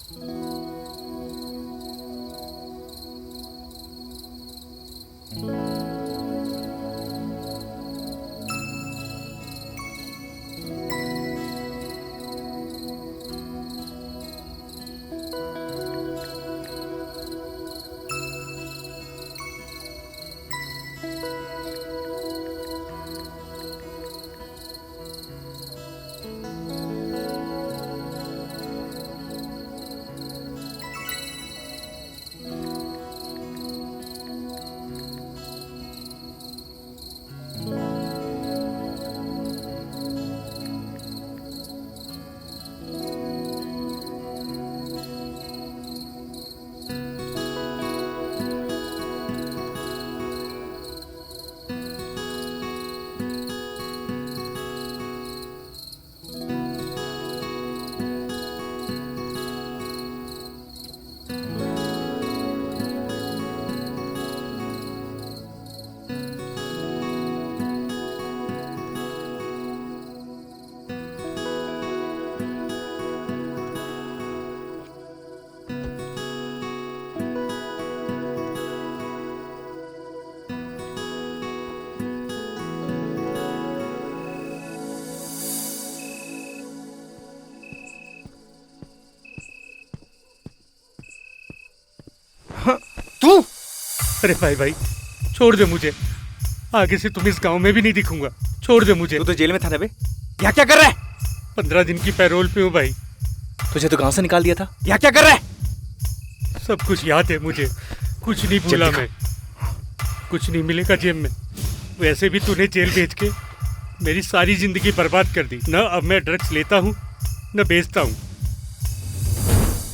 तू? अरे भाई छोड़ दे मुझे, आगे से तुम इस गांव में भी नहीं दिखूंगा। छोड़ दे मुझे। तू तो जेल में था ना बे, यहाँ क्या कर रहा है? 15 दिन की पैरोल पे हूँ भाई। तुझे तो गांव से निकाल दिया था, यहाँ क्या कर रहा है? सब कुछ याद है मुझे, कुछ नहीं भूला मैं। कुछ नहीं मिलेगा जेब में। वैसे भी तूने जेल भेज के मेरी सारी जिंदगी बर्बाद कर दी। न अब मैं ड्रग्स लेता हूँ न बेचता हूँ।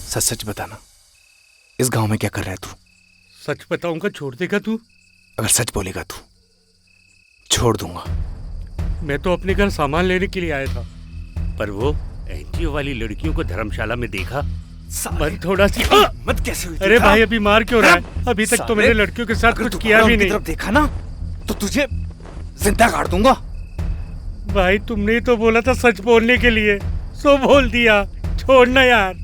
सच सच बताना, इस गांव में क्या कर रहा है तू? सच बताऊंगा, छोड़ देगा तू? अगर सच बोलेगा तू, छोड़ दूंगा। मैं तो अपने घर सामान लेने के लिए आया था, पर वो एनजीओ वाली लड़कियों को धर्मशाला में देखा। मन थोड़ा सी मत कैसे हुई? अरे भाई अभी मार क्यों रहा है? अभी तक तो मैंने लड़कियों के साथ कुछ किया भी नहीं। तरफ देखा ना तो तुझे जिंदा काट दूंगा। भाई तुमने ही तो बोला था सच बोलने के लिए, सो बोल दिया। छोड़ना यार।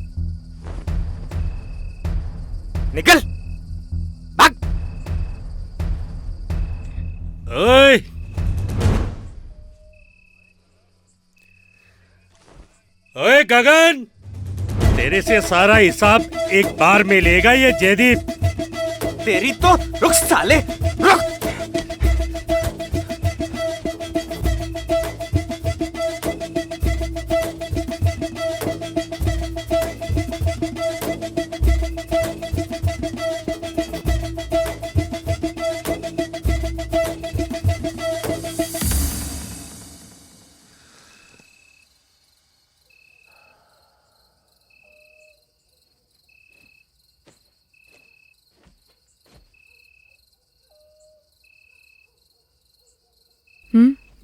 निकल, भाग। ओए ओए गगन, तेरे से सारा हिसाब एक बार में लेगा ये जयदीप। तेरी तो रुक साले, रुक।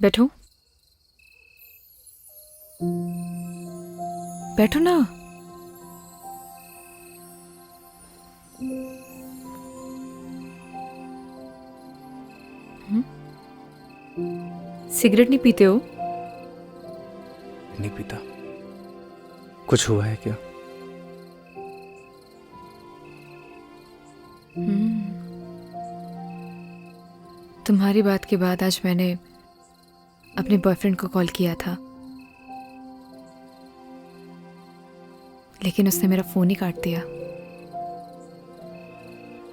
बैठो बैठो ना। सिगरेट नहीं पीते हो? नहीं पीता। कुछ हुआ है क्या? तुम्हारी बात के बाद आज मैंने अपने बॉयफ्रेंड को कॉल किया था, लेकिन उसने मेरा फोन ही काट दिया।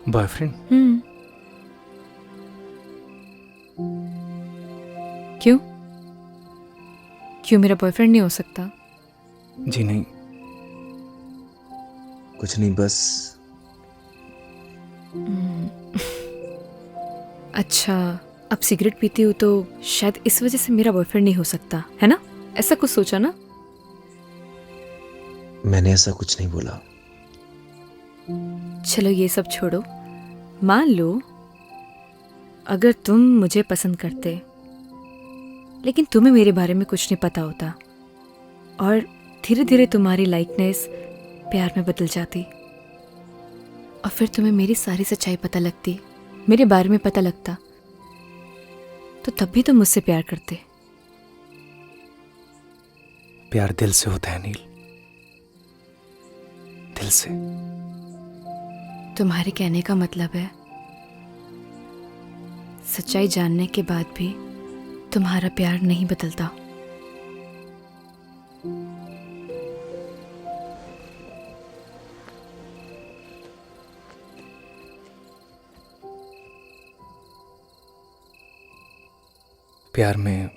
बॉयफ्रेंड? क्यों? क्यों मेरा बॉयफ्रेंड नहीं हो सकता? जी नहीं, कुछ नहीं, बस। अच्छा, अब सिगरेट पीती हूँ तो शायद इस वजह से मेरा बॉयफ्रेंड नहीं हो सकता, है ना? ऐसा कुछ सोचा ना? मैंने ऐसा कुछ नहीं बोला। चलो ये सब छोड़ो। मान लो अगर तुम मुझे पसंद करते, लेकिन तुम्हें मेरे बारे में कुछ नहीं पता होता और धीरे धीरे तुम्हारी लाइकनेस प्यार में बदल जाती, और फिर तुम्हें मेरी सारी सच्चाई पता लगती, मेरे बारे में पता लगता, तो तब भी तुम मुझसे प्यार करते। प्यार दिल से होता है नील, दिल से। तुम्हारे कहने का मतलब है सच्चाई जानने के बाद भी तुम्हारा प्यार नहीं बदलता। प्यार में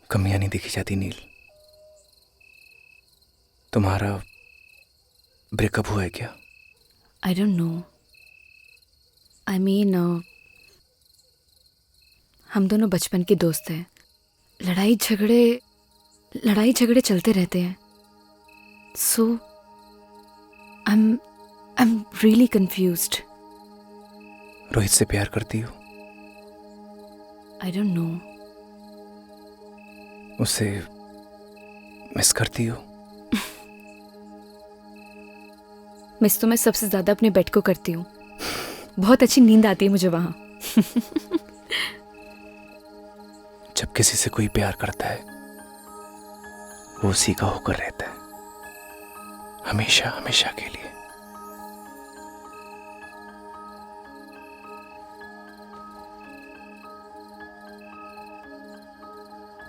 कमियां नहीं देखी जाती नील। तुम्हारा ब्रेकअप हुआ है क्या? आई डोंट नो। आई मीन हम दोनों बचपन के दोस्त हैं। लड़ाई झगड़े चलते रहते हैं। So I am really confused. Rohit से प्यार करती हो? I don't know. उसे मिस करती हो? मिस तो मैं सबसे ज्यादा अपने बेड को करती हूँ। बहुत अच्छी नींद आती है मुझे वहां। जब किसी से कोई प्यार करता है वो उसी का होकर रहता है, हमेशा हमेशा के लिए।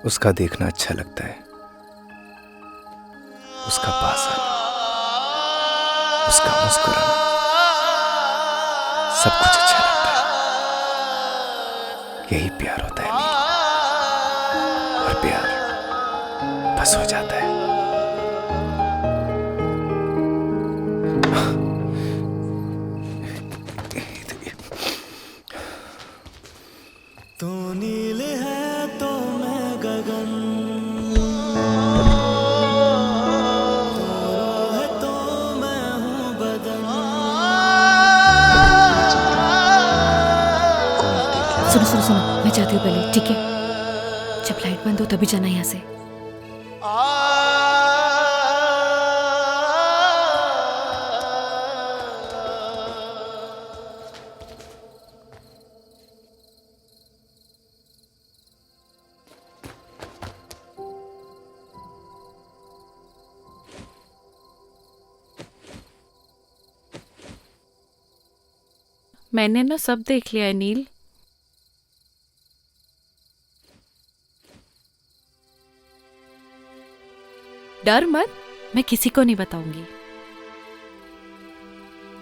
उसका देखना अच्छा लगता है, उसका पास आना, उसका मुस्कुराना, सब कुछ अच्छा लगता है। यही प्यार होता है नील। और प्यार बस हो जाता है। तू नील है तो मैं गगन, तू है तो मैं हूँ बदन। सुनो, मैं जाती हूँ पहले, ठीक है? जब लाइट बंद हो तभी जाना यहाँ से। मैंने ना सब देख लिया है नील। डर मत, मैं किसी को नहीं बताऊंगी।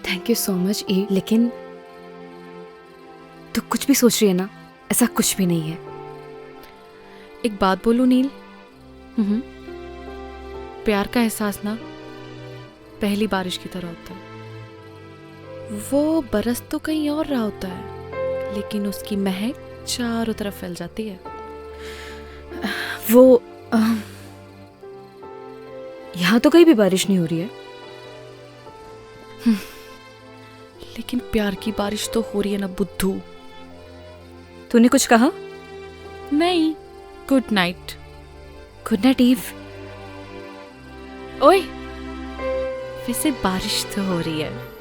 थैंक यू सो मच ए, लेकिन तू कुछ भी सोच रही है ना, ऐसा कुछ भी नहीं है। एक बात बोलूं नील, प्यार का एहसास ना पहली बारिश की तरह होता है। वो बरस तो कहीं और रहा होता है, लेकिन उसकी महक चारों तरफ फैल जाती है। वो यहाँ तो कहीं भी बारिश नहीं हो रही है। लेकिन प्यार की बारिश तो हो रही है ना बुद्धू। तूने कुछ कहा? नहीं, good night. Good night Eve. ओए, वैसे बारिश तो हो रही है।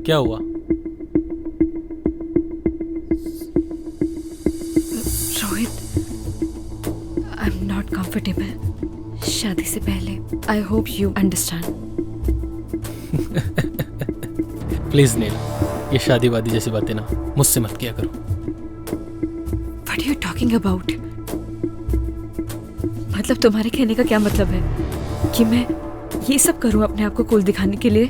क्या हुआ? रोहित, नॉट कंफर्टेबल शादी से पहले. I hope you understand. Please Neel, ये शादी वादी जैसी बातें ना मुझसे मत किया करो. What are you talking about? मतलब तुम्हारे कहने का क्या मतलब है कि मैं ये सब करूं अपने आप को कूल दिखाने के लिए?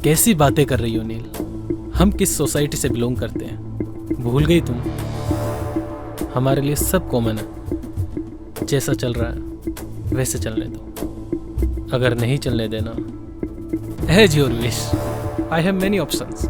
कैसी बातें कर रही हो नील? हम किस सोसाइटी से बिलोंग करते हैं भूल गई तुम? हमारे लिए सब कॉमन है. जैसा चल रहा है वैसे चलने दो. अगर नहीं चलने देना, as your wish. I have many options.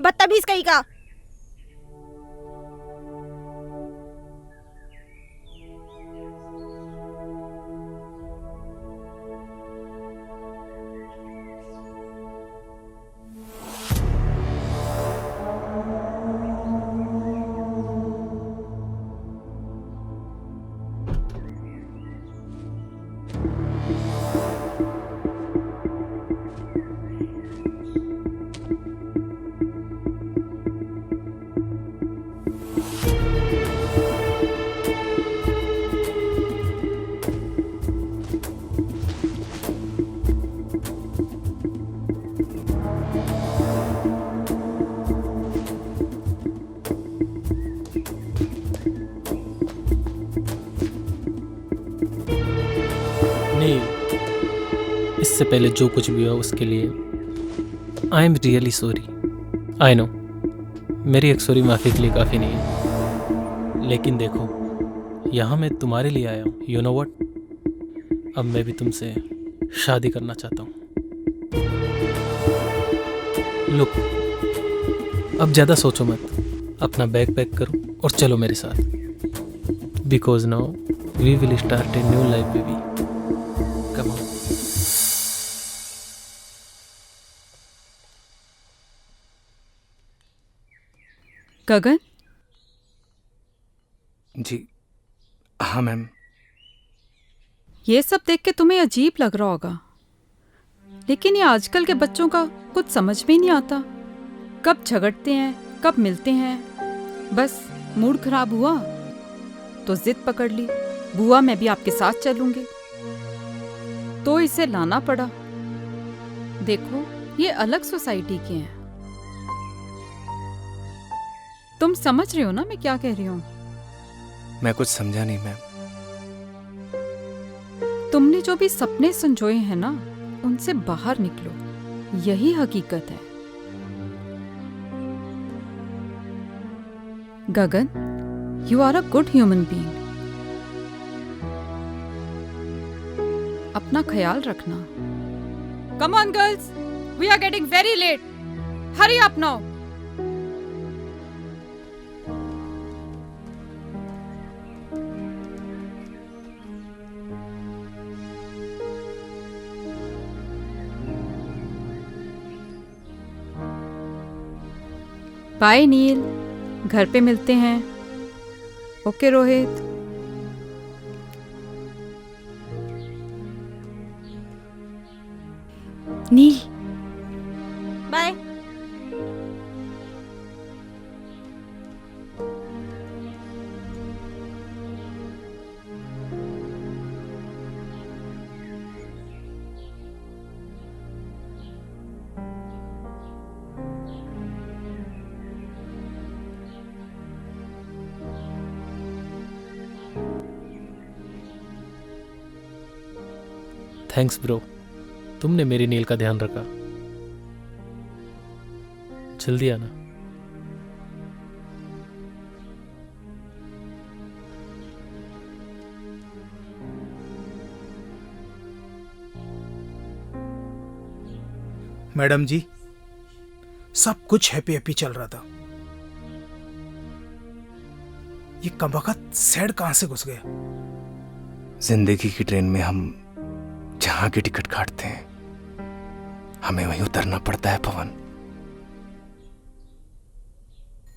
बदतमीज कहीं का. इससे पहले जो कुछ भी हुआ उसके लिए आई am really sorry. I know मेरी एक सॉरी माफ़ी के लिए काफ़ी नहीं है, लेकिन देखो यहाँ मैं तुम्हारे लिए आया हूँ. यू नो व्हाट, अब मैं भी तुमसे शादी करना चाहता हूँ. लुक, अब ज़्यादा सोचो मत, अपना बैग पैक करो और चलो मेरे साथ. Because now we will start a new life baby. Come on. Gagan, जी हाँ मैम. ये सब देख के तुम्हें अजीब लग रहा होगा, लेकिन ये आजकल के बच्चों का कुछ समझ में ही नहीं आता. कब झगड़ते हैं, कब मिलते हैं. बस मूड खराब हुआ तो जिद पकड़ ली, बुआ मैं भी आपके साथ चलूंगी, तो इसे लाना पड़ा. देखो ये अलग सोसाइटी के हैं. तुम समझ रहे हो ना मैं क्या कह रही हूँ? मैं कुछ समझा नहीं मैम. तुमने जो भी सपने संजोए हैं ना, उनसे बाहर निकलो, यही हकीकत है. Gagan, you are a good human being. अपना ख्याल रखना. Come on girls, we are getting very late. Hurry up now. Bye Neel, घर पे मिलते हैं. Okay Rohit. Neel, bye. Thanks bro, तुमने मेरी नील का ध्यान रखा. जल्दी आना. मैडम जी, सब कुछ हैप्पी हैप्पी चल रहा था. ये कमबख्त सैड कहां से घुस गया? जिंदगी की ट्रेन में हम जहां की टिकट काटते हैं, हमें वहीं उतरना पड़ता है पवन.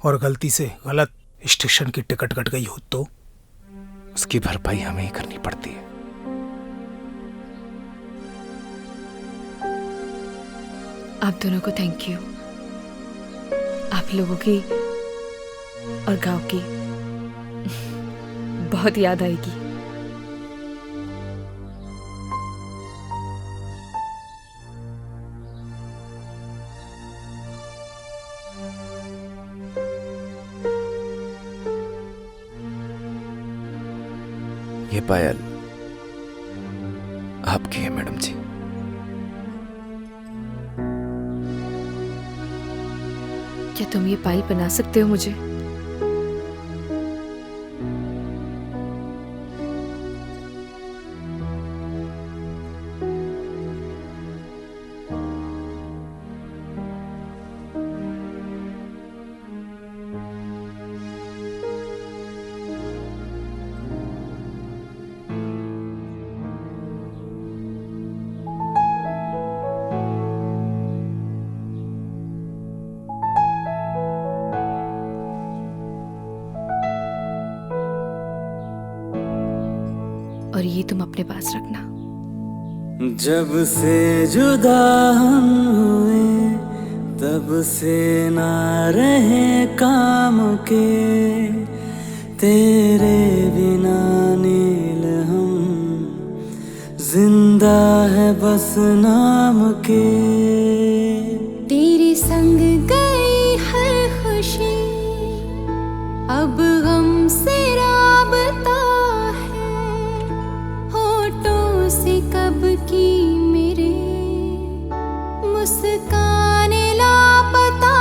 और गलती से गलत स्टेशन की टिकट कट गई हो तो? उसकी भरपाई हमें ही करनी पड़ती है। आप दोनों को थैंक यू। आप लोगों की और गांव की बहुत याद आएगी। ये पायल आपकी है मैडम जी। क्या तुम ये पायल बना सकते हो मुझे? और ये तुम अपने पास रखना। जब से जुदा हम हुए तब से ना रहे काम के, तेरे बिना नील हम जिंदा है बस नाम के। तेरे संग गई हर खुशी अब गम से राबता है, होठों से कब की मेरे मुस्कान लापता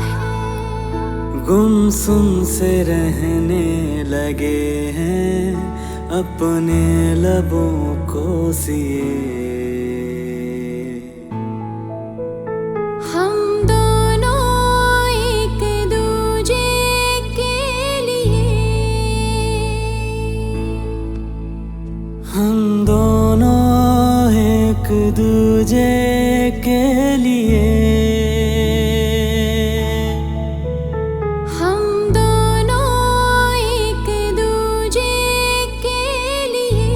है। गुमसुम से रहने लगे हैं अपने लबों को सिए। हम दोनों एक दूजे के लिए, हम दोनों एक दूजे के लिए, हम दोनों एक दूजे के लिए,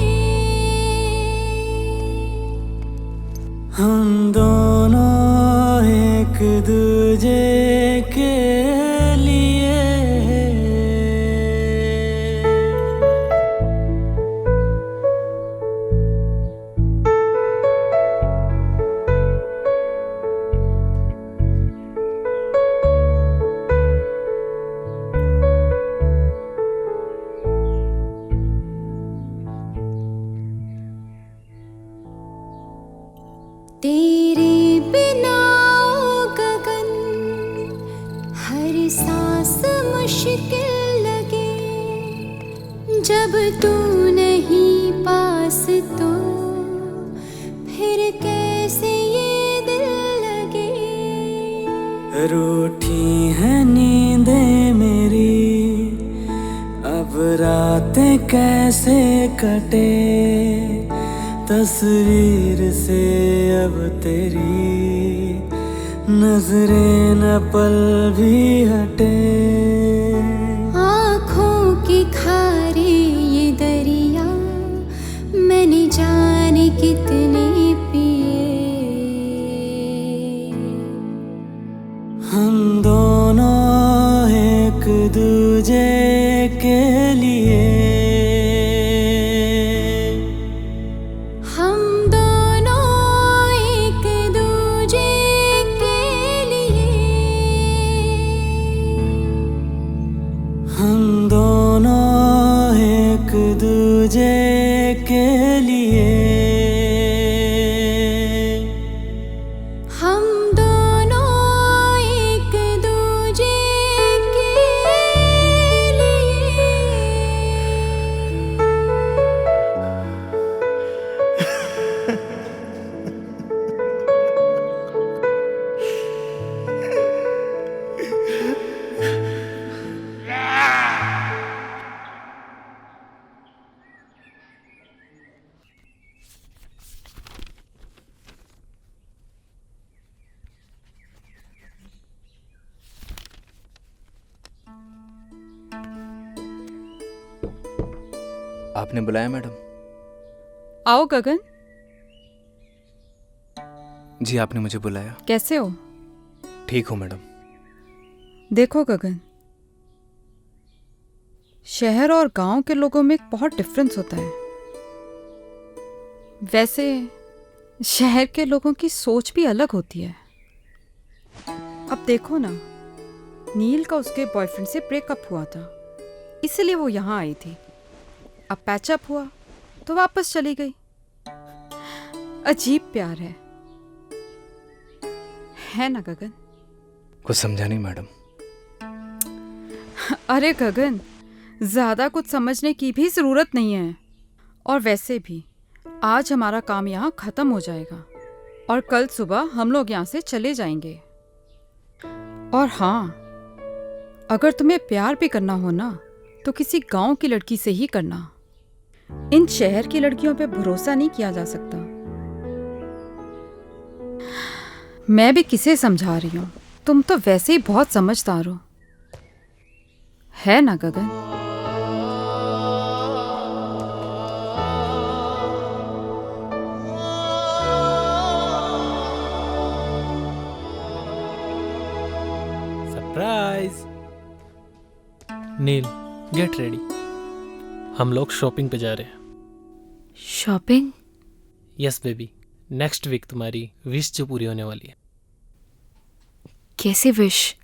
हम दोनों एक दूजे के लिए। तेरे बिना ओ गगन हर सांस मुश्किल लगे, जब तू नहीं पास तो फिर कैसे ये दिल लगे। रूठी है नींदें मेरी अब रातें कैसे कटे, तस्वीर से अब तेरी नजरें न पल भी हटे। आँखों के खारे ये दरिया मैंने जाने कितने पिए। हम दोनों एक दूजे के लिए, हम दोनों एक दूजे के लिए, हम दोनों एक दूजे के लिए, हम दोनों एक दूजे के लिए। आपने बुलाया मैडम? आओ गगन, जी आपने मुझे बुलाया। कैसे हो? ठीक हूँ मैडम। देखो गगन, शहर और गांव के लोगों में एक बहुत डिफरेंस होता है। वैसे शहर के लोगों की सोच भी अलग होती है। अब देखो ना, नील का उसके बॉयफ्रेंड से ब्रेकअप हुआ था, इसलिए वो यहाँ आई थी। अब पैचअप हुआ तो वापस चली गई। अजीब प्यार है ना गगन? कुछ समझा नहीं मैडम। अरे गगन, ज्यादा कुछ समझने की भी जरूरत नहीं है। और वैसे भी आज हमारा काम यहाँ खत्म हो जाएगा और कल सुबह हम लोग यहाँ से चले जाएंगे। और हाँ, अगर तुम्हें प्यार भी करना हो ना तो किसी गांव की लड़की से ही करना। इन शहर की लड़कियों पे भरोसा नहीं किया जा सकता। मैं भी किसे समझा रही हूँ, तुम तो वैसे ही बहुत समझदार हो, है ना Gagan? Surprise. Neel, get ready, हम लोग शॉपिंग पे जा रहे हैं। Shopping? Yes baby, next week तुम्हारी विश जो पूरी होने वाली है। कैसे wish?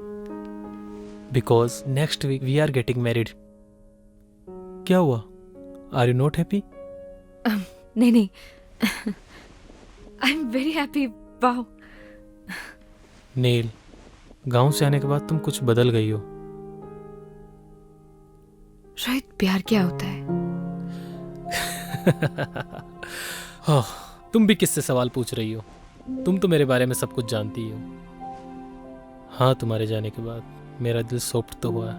Because next week we are getting married. क्या हुआ? Are you not happy? नहीं नहीं, I am very happy. Wow. Neel, गांव से आने के बाद तुम कुछ बदल गई हो। रोहित, प्यार क्या होता है? हाँ, तुम भी किससे सवाल पूछ रही हो? तुम तो मेरे बारे में सब कुछ जानती हो। हाँ, तुम्हारे जाने के बाद मेरा दिल सॉफ्ट तो हुआ है,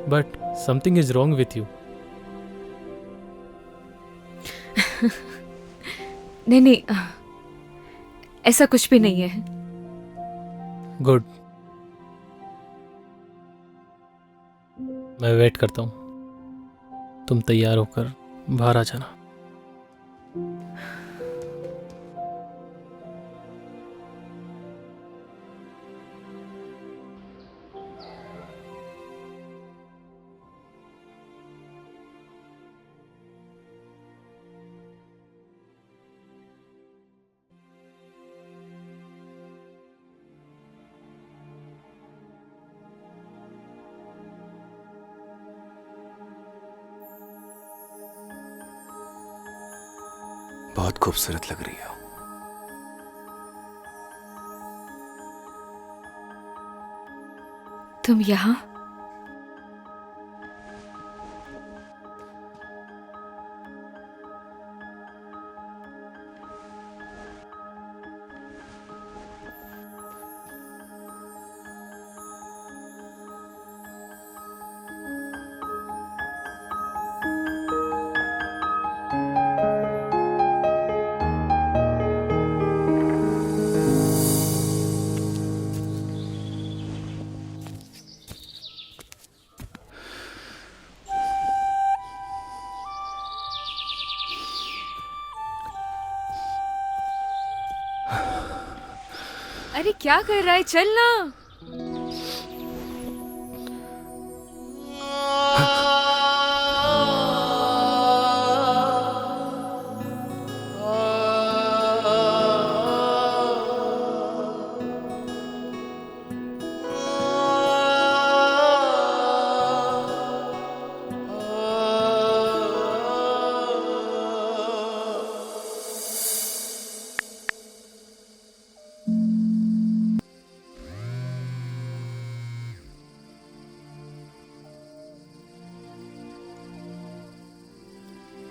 but something is wrong with you. नहीं नहीं, ऐसा कुछ भी नहीं है। गुड, मैं वेट करता हूँ। तुम तैयार होकर बाहर आ जाना। बहुत खूबसूरत लग रही हो। तुम यहाँ? अरे क्या कर रहा है? चल ना।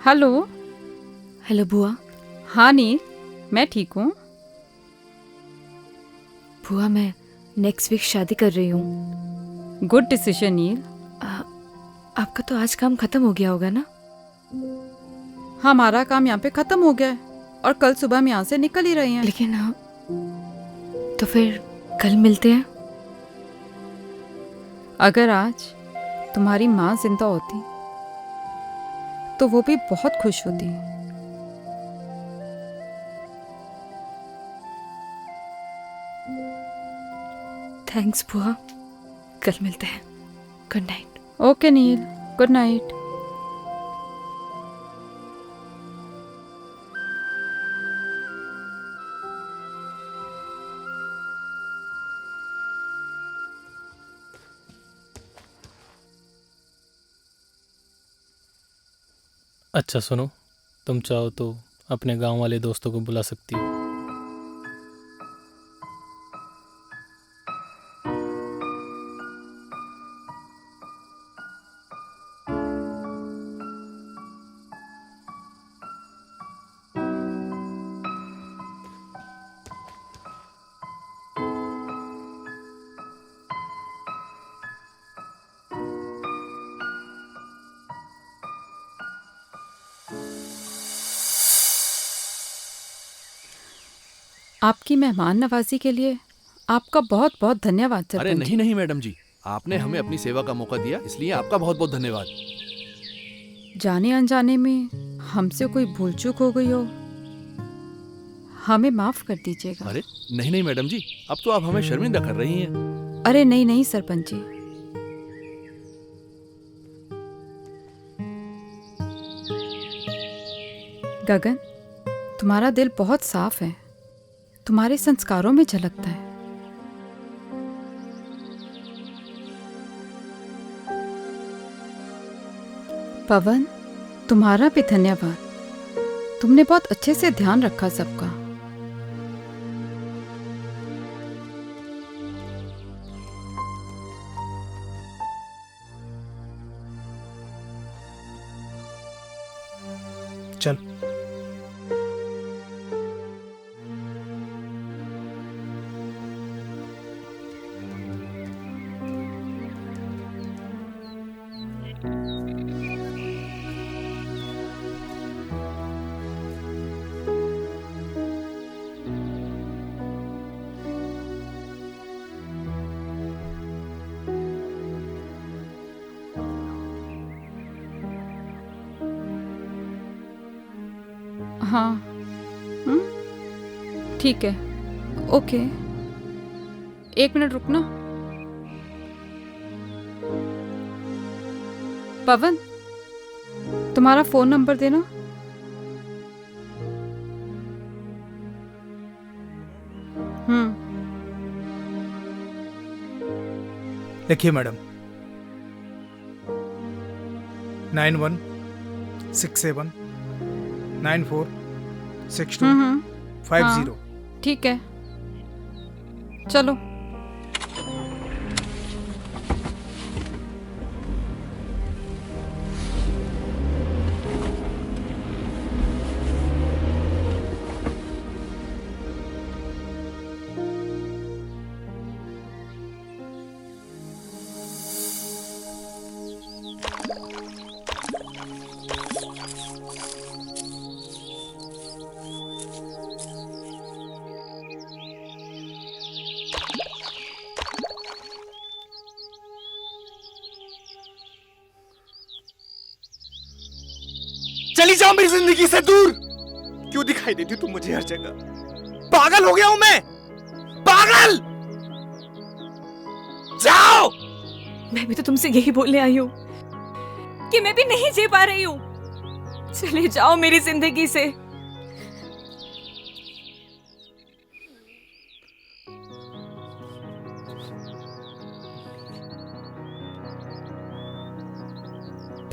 हेलो। हेलो बुआ। हाँ नील, मैं ठीक हूँ। बुआ, मैं नेक्स्ट वीक शादी कर रही हूँ। गुड डिसीजन नील। आपका तो आज काम खत्म हो गया होगा ना? हमारा काम यहाँ पे खत्म हो गया है और कल सुबह हम यहाँ से निकल ही रहे हैं। लेकिन तो फिर कल मिलते हैं। अगर आज तुम्हारी माँ जिंदा होती तो वो भी बहुत खुश होती। थैंक्स बुआ, कल मिलते हैं। Good night. ओके नील, गुड नाइट। अच्छा सुनो, तुम चाहो तो अपने गांव वाले दोस्तों को बुला सकती हो। आपकी मेहमान नवाजी के लिए आपका बहुत बहुत धन्यवाद सरपंच अरे जी। नहीं नहीं मैडम जी, आपने हमें अपनी सेवा का मौका दिया, इसलिए आपका बहुत बहुत धन्यवाद। जाने अनजाने में हमसे कोई भूल चूक हो गई हो, हमें माफ कर दीजिएगा। अरे नहीं नहीं मैडम जी, अब तो आप हमें शर्मिंदा कर रही हैं। अरे नहीं नहीं सरपंच जी, गगन, तुम्हारा दिल बहुत साफ है, तुम्हारे संस्कारों में झलकता है। पवन, तुम्हारा भी धन्यवाद, तुमने बहुत अच्छे से ध्यान रखा सबका। चल। हाँ, ठीक है, ओके, 1 मिनट रुकना। पवन, तुम्हारा फोन नंबर देना। लिखिए मैडम, 9167 946250। ठीक है, चलो। चली जाओ मेरी जिंदगी से दूर। क्यों दिखाई देती तुम मुझे हर जगह? पागल हो गया हूं मैं, पागल। जाओ। मैं भी तो तुमसे यही बोलने आई हूँ कि मैं भी नहीं जी पा रही हूँ। चले जाओ मेरी जिंदगी से।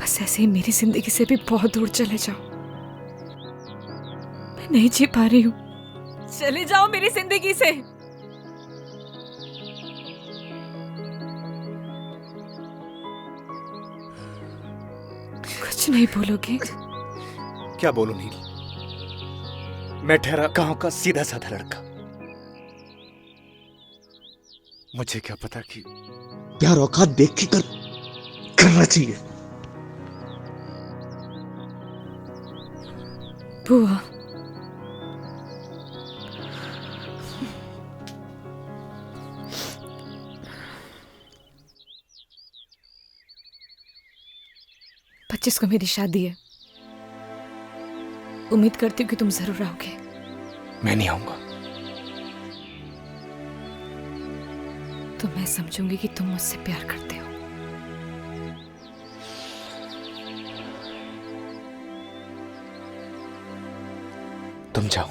बस ऐसे ही मेरी जिंदगी से भी बहुत दूर चले जाओ। मैं नहीं जी पा रही हूँ। चले जाओ मेरी जिंदगी से। कुछ नहीं बोलोगे? क्या बोलूं नील, मैं ठहरा गांव का सीधा साधा लड़का। मुझे क्या पता कि प्यार औकात देख के करना चाहिए। बुआ, पच्चीस को मेरी शादी है। उम्मीद करती हूँ कि तुम जरूर आओगे। मैं नहीं आऊंगा। तो मैं समझूंगी कि तुम मुझसे प्यार करते हो। तुम जाओ।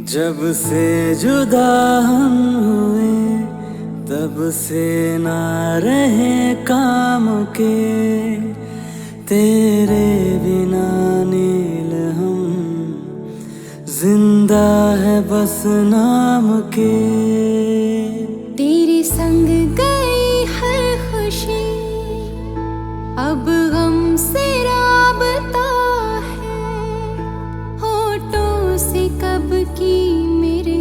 जब से जुदा हम हुए तब से ना रहे काम के, तेरे बिना नील हम जिंदा है बस नाम के। तेरे संग गई हर खुशी अब गम से राबता है, होठों से कब की मेरे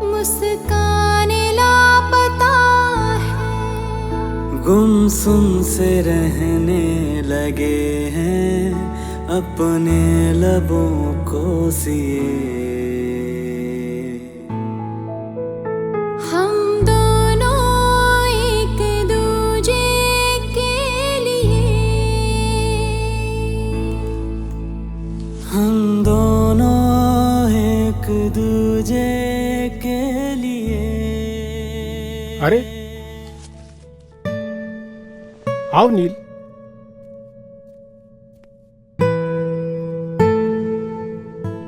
मुस्कान लापता है। गुमसुम से रहने लगे हैं अपने लबों को सिए। हम दोनों एक दूजे के लिए, हम दोनों एक दूजे के लिए। अरे आओ नील।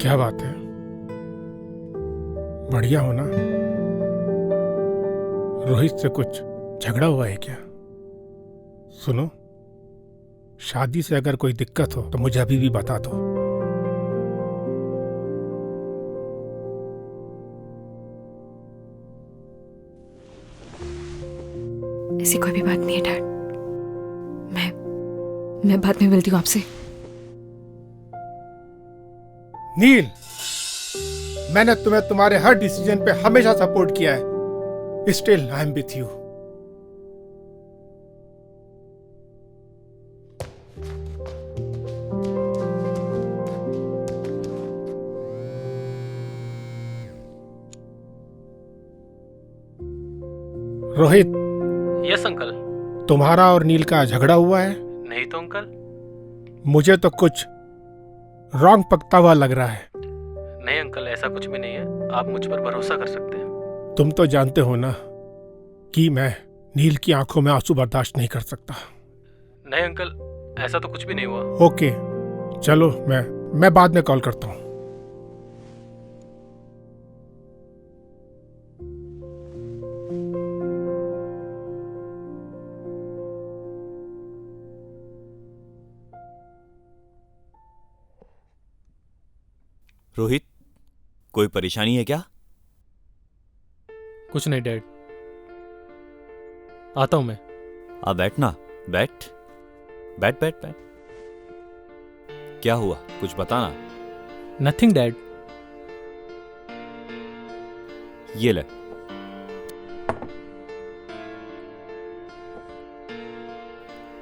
क्या बात है, बढ़िया हो ना? रोहित से कुछ झगड़ा हुआ है क्या? सुनो, शादी से अगर कोई दिक्कत हो तो मुझे अभी भी बता दो। ऐसी कोई भी बात नहीं है डैड। मैं बाद में मिलती हूँ आपसे। नील, मैंने तुम्हें तुम्हारे हर डिसीजन पे हमेशा सपोर्ट किया है। Still I am with you. Rohit. Yes uncle. तुम्हारा और नील का झगड़ा हुआ है? नहीं तो अंकल। मुझे तो कुछ रॉन्ग पकता हुआ लग रहा है। नहीं अंकल, ऐसा कुछ भी नहीं है, आप मुझ पर भरोसा कर सकते हैं। तुम तो जानते हो ना कि मैं नील की आंखों में आंसू बर्दाश्त नहीं कर सकता। नहीं अंकल, ऐसा तो कुछ भी नहीं हुआ। ओके चलो, मैं बाद में कॉल करता हूँ। रोहित, कोई परेशानी है क्या? कुछ नहीं डैड, आता हूं मैं। आ बैठना, बैठ बैठ बैठ बैठ। क्या हुआ, कुछ बताना। Nothing dad. ये ले।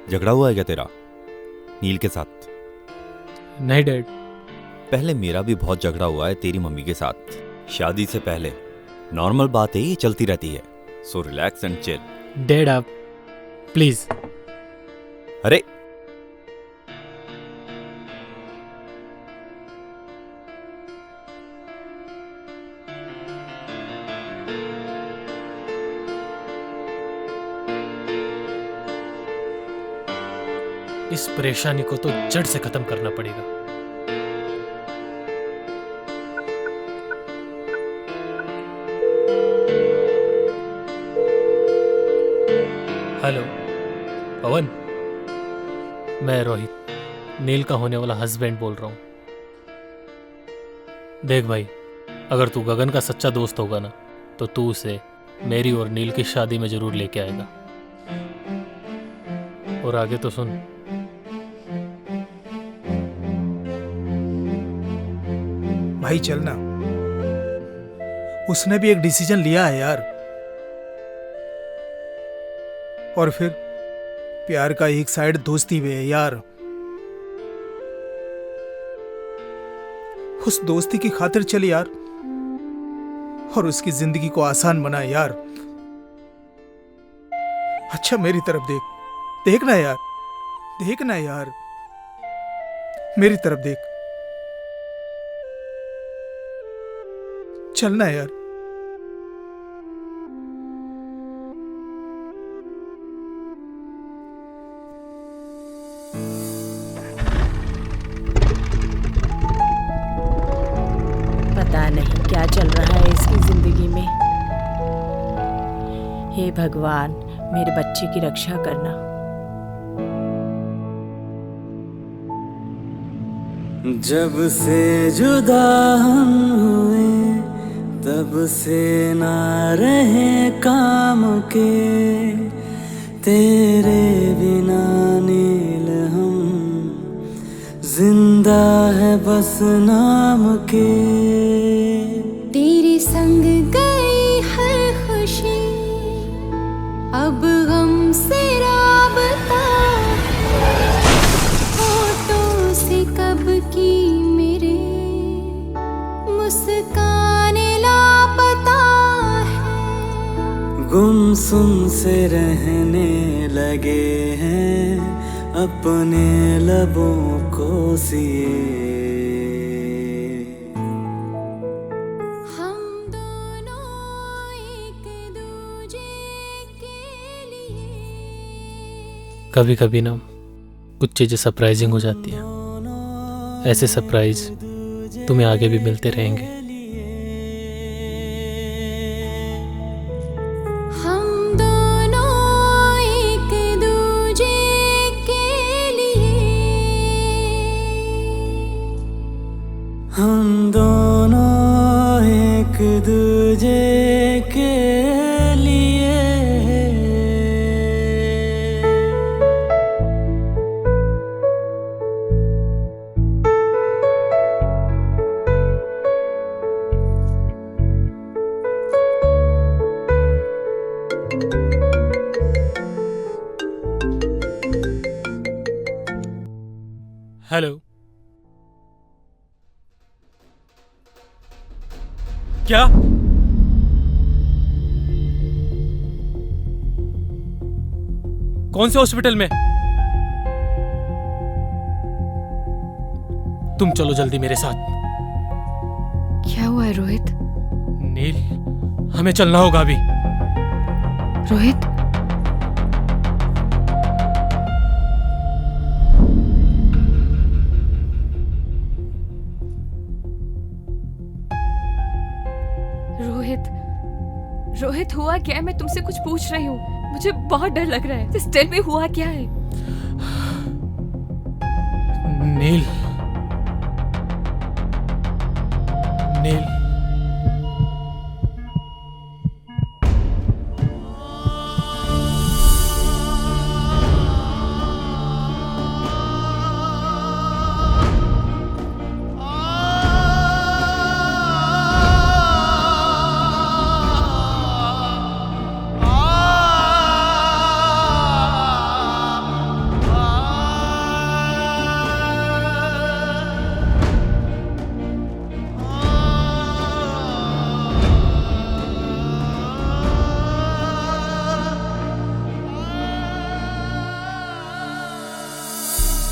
झगड़ा हुआ है क्या तेरा नील के साथ? नहीं डैड। पहले मेरा भी बहुत झगड़ा हुआ है तेरी मम्मी के साथ, शादी से पहले। नॉर्मल बात है, ये चलती रहती है। So relax and chill. Dad आप प्लीज। अरे इस परेशानी को तो जड़ से खत्म करना पड़ेगा। हेलो पवन, मैं रोहित, नील का होने वाला हस्बैंड बोल रहा हूं। देख भाई, अगर तू गगन का सच्चा दोस्त होगा ना, तो तू उसे मेरी और नील की शादी में जरूर लेके आएगा। और आगे तो सुन। भाई चलना। उसने भी एक डिसीजन लिया है यार। और फिर प्यार का एक साइड दोस्ती भी है यार। उस दोस्ती की खातिर चल यार, और उसकी जिंदगी को आसान बना यार। अच्छा मेरी तरफ देख, देखना यार, देखना यार, मेरी तरफ देख, चलना यार। पता नहीं क्या चल रहा है इसकी जिंदगी में। हे भगवान, मेरे बच्चे की रक्षा करना। जब से जुदा हम हुए तब से ना रहे काम के, तेरे बिना नील हम जिंदा है बस नाम के। तेरे संग गई हर खुशी, अब गम से राबता। होठों से कब की मेरे मुस्काने लापता है। गुमसुम से रहने लगे हैं अपने लबों को सिए। कभी कभी ना कुछ चीज़ें सरप्राइजिंग हो जाती हैं। ऐसे सरप्राइज तुम्हें आगे भी मिलते रहेंगे। हम दोनों एक दूजे के लिए, हम दोनों एक दूजे के लिए। हेलो, क्या? कौन से हॉस्पिटल में? तुम चलो जल्दी मेरे साथ। क्या हुआ है रोहित? नील, हमें चलना होगा अभी। रोहित, रोहित हुआ क्या है? मैं तुमसे कुछ पूछ रही हूँ, मुझे बहुत डर लग रहा है। Just tell me, हुआ क्या है? नील, नील,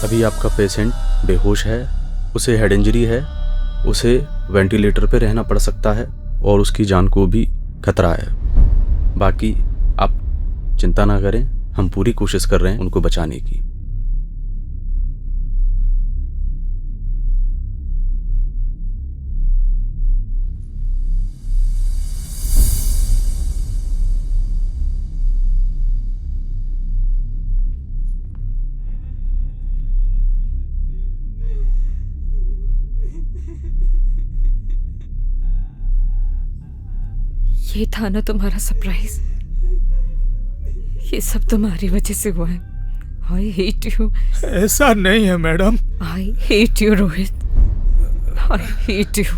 अभी आपका पेशेंट बेहोश है, उसे हेड इंजरी है, उसे वेंटिलेटर पे रहना पड़ सकता है और उसकी जान को भी खतरा है। बाकी आप चिंता ना करें, हम पूरी कोशिश कर रहे हैं उनको बचाने की। ये था ना तुम्हारा सरप्राइज? ये सब तुम्हारी वजह से हुआ है। I hate you. ऐसा नहीं है madam. I hate you Rohit, I hate you.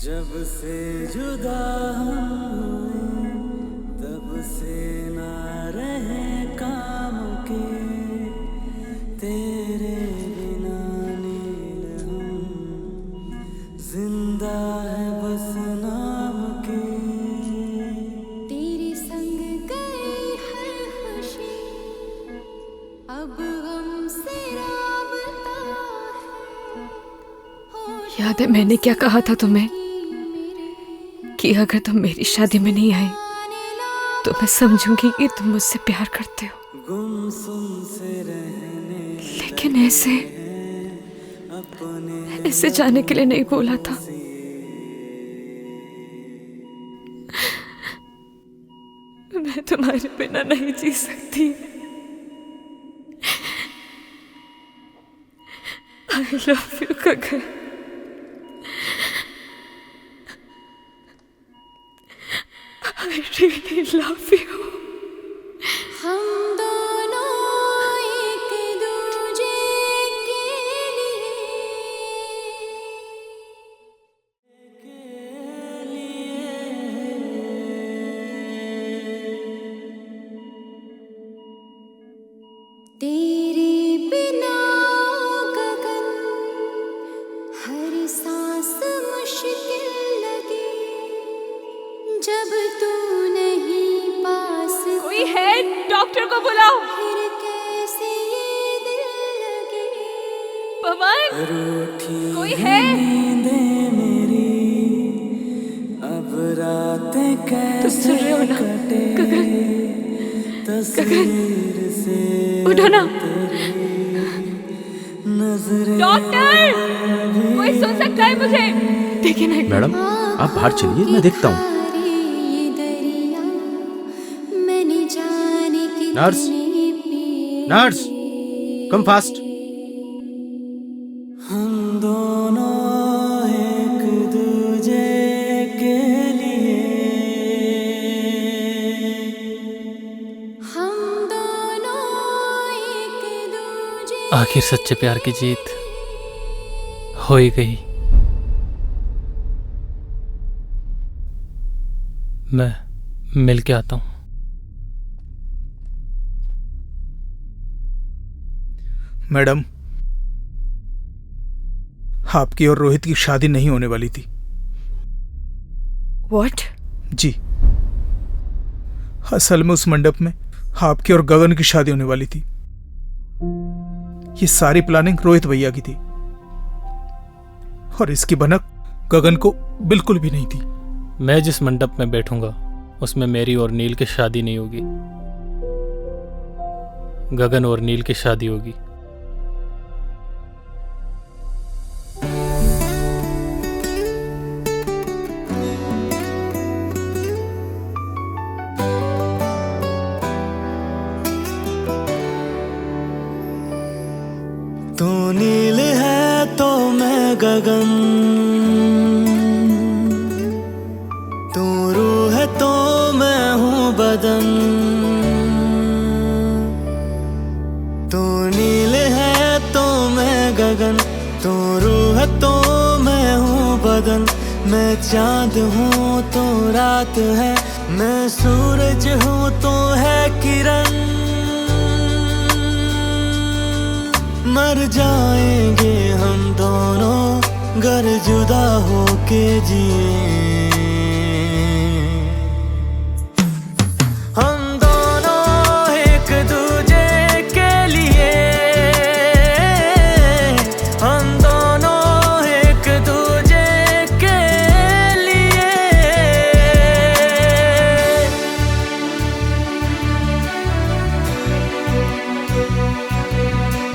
जब से जुदा हुए तब से ना रहे काम के तेरे बिना नील हम जिंदा है बस नाम के तेरे संग गई हर खुशी अब हमसे राबता याद है मैंने क्या कहा था तुम्हें कि अगर तुम मेरी शादी में नहीं आए तो मैं समझूंगी कि तुम मुझसे प्यार करते हो। गुमसुम से रहने लेकिन ऐसे जाने के लिए नहीं बोला था। मैं तुम्हारे बिना नहीं जी सकती। I love you, Gagan. I really love you। हम दोनों एक दूजे के लिए तेरे बिना गगन हर सांस मुश्किल लगे जब तू नहीं पास। कोई है? डॉक्टर को बुलाओ। फिर कैसे ये दिल लगे पवन, कोई है? नींदें मेरी अब रातें कैसे कटे तस्वीर से उठो ना। नजरें डॉक्टर, कोई सुन सकता है मुझे? देखिए ना। मैडम आप बाहर चलिए, मैं देखता हूँ। Nurse, nurse, come fast. हम दोनों एक दूजे के लिए हम दोनों एक दूजे आखिर सच्चे प्यार की जीत हो ही गई। मैं मिल के आता हूँ। मैडम, आपकी और रोहित की शादी नहीं होने वाली थी। What? जी, असल में उस मंडप में आपकी और गगन की शादी होने वाली थी। ये सारी प्लानिंग रोहित भैया की थी और इसकी भनक गगन को बिल्कुल भी नहीं थी। मैं जिस मंडप में बैठूंगा उसमें मेरी और नील की शादी नहीं होगी, गगन और नील की शादी होगी। तू नील है तो मैं गगन, तू रूह है तो मैं हूँ बदन। तू नील है तो मैं गगन, तू रूह है तो मैं हूँ बदन। मैं चांद हूँ तो रात है, मैं सूरज हूँ तो है किरण। मर जाएंगे हम दोनों गर जुदा होके जिए।